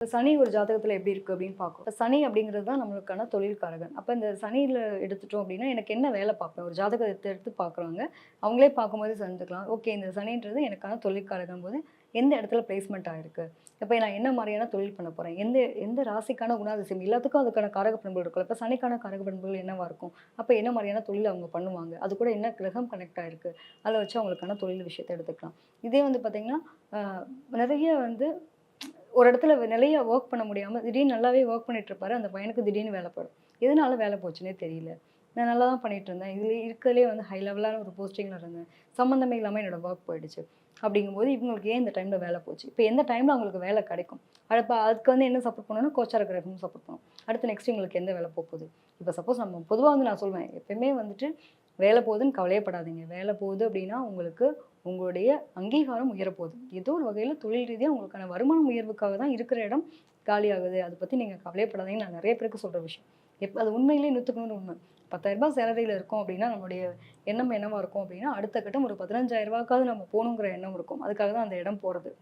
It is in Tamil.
இப்ப சனி ஒரு ஜாதகத்துல எப்படி இருக்கு அப்படின்னு பார்க்கும். இப்ப சனி அப்படிங்கிறது தான் நம்மளுக்கான தொழில்காரகன். அப்ப இந்த சனியில எடுத்துட்டோம் அப்படின்னா, எனக்கு என்ன வேலை பார்ப்பேன்? ஒரு ஜாதகத்த எடுத்து பார்க்குறவங்க, அவங்களே பார்க்கும்போதே தெரிஞ்சுக்கலாம். ஓகே இந்த சனின்றது எனக்கான தொழில்காரகன்போது, எந்த இடத்துல பிளேஸ்மெண்ட் ஆயிருக்கு? இப்ப நான் என்ன மாரியான தொழில் பண்ண போறேன்? எந்த எந்த ராசிக்கான குணாதிசயம் எல்லாத்துக்கும் அதுக்கான காரக பண்புகள் இருக்குல்ல. இப்ப சனிக்கான காரக பண்புகள் என்னவா இருக்கும்? அப்ப என்ன மாரியான தொழில் அவங்க பண்ணுவாங்க? அது கூட என்ன கிரகம் கனெக்ட் ஆயிருக்கு? அத வச்சு அவங்களுக்கான தொழில் விஷயத்த எடுத்துக்கலாம். இதே வந்து பார்த்தீங்கன்னா, அ நெறைய வந்து ஒரு இடத்துல நிலையா வொர்க் பண்ண முடியாம, திடீர்னு நல்லாவே வொர்க் பண்ணிட்டு இருப்பாரு. அந்த பையனுக்கு திடீர்னு வேல போயிடும். எதனால வேல போச்சுன்னே தெரியல. நான் நல்லா தான் பண்ணிட்டு இருந்தேன். இதுல இருக்கறதுலயே வந்து ஹை லெவலான ஒரு போஸ்டிங்ல இருந்தேன். சம்மந்தமே இல்லாம என்னோட வொர்க் போயிடுச்சு. அப்படிங்கும்போது இவங்களுக்கு ஏன் இந்த டைம்ல வேல போச்சு? இப்ப எந்த டைம்ல அவங்களுக்கு வேல கிடைக்கும்? அதுக்கு வந்து என்ன சப்போர்ட் பண்ணணும்னா, கோச்சார கிரகம் சப்போர்ட் பண்ணும். அடுத்து நெக்ஸ்ட் இவங்களுக்கு எந்த வேல போப்போது? இப்ப சப்போஸ் நம்ம பொதுவா வந்து நான் சொல்வேன். எப்பயுமே வந்துட்டு வேல போகுதுன்னு கவலையே படாதீங்க. வேல போகுது அப்படின்னா, உங்களுக்கு உங்களுடைய அங்கீகாரம் உயரப்போகுது. ஏதோ ஒரு வகையில தொழில் ரீதியா உங்களுக்கான வருமான உயர்வுக்காக தான் இருக்கிற இடம் காலியாகுது. அத பத்தி நீங்க கவலையப்படாதீங்கன்னு நான் நெறைய பேருக்கு சொல்ற விஷயம். அது உண்மையிலேயே 100க்கு 100 உண்ம. ரூ. 10,000 சேலரில இருக்கோம் அப்படின்னா, நம்முடைய எண்ணம் என்னவா இருக்கும் அப்படின்னா, அடுத்த கட்டம் ஒரு ரூ. 15,000க்காவது நம்ம போணுங்கிற எண்ணம் இருக்கும். அதுக்காக தான் அந்த இடம் போறது.